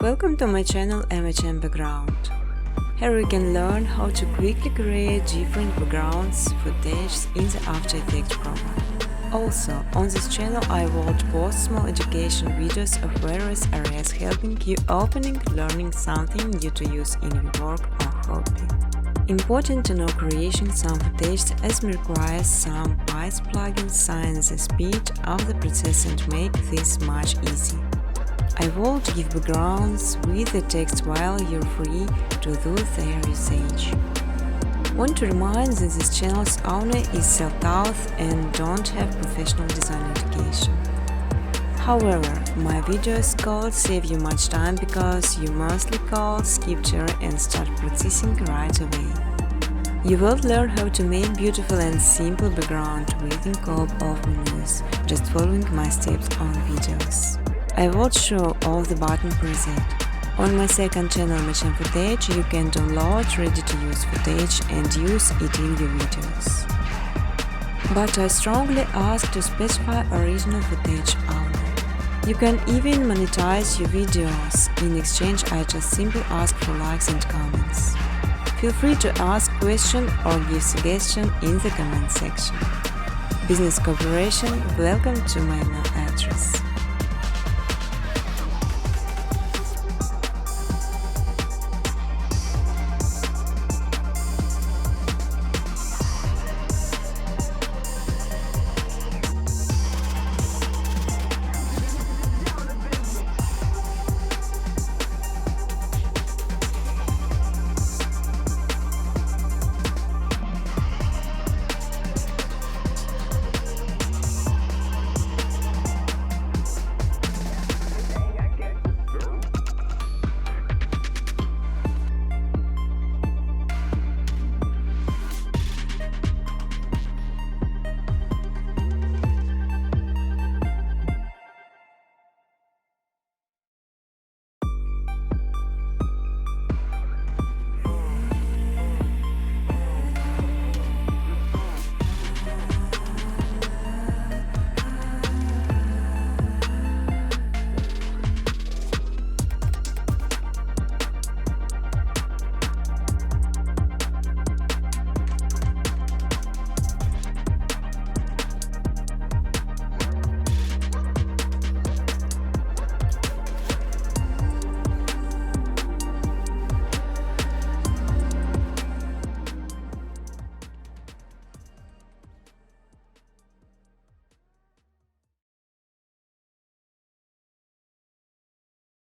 Welcome to my channel MHM Background. Here you can learn how to quickly create different backgrounds footage in the After Effects program. Also, on this channel I will post small education videos of various areas helping you opening, learning something new to use in your work or hobby. Important to know creation some footage as it requires some Wise plugins sign the speed of the process and make this much easier. I will give backgrounds with the text while you're free to do their usage. Want to remind that this channel's owner is self-taught and don't have professional design education. However, my videos could save you much time because you mostly could skip through and start practicing right away. You will learn how to make beautiful and simple background with a couple of minutes, just following my steps on videos. I will show all the button preset. On my second channel MHM Footage you can download ready-to-use footage and use it in your videos. But I strongly ask to specify original footage only. You can even monetize your videos. In exchange I just simply ask for likes and comments. Feel free to ask questions or give suggestions in the comment section. Business cooperation, welcome to my email address.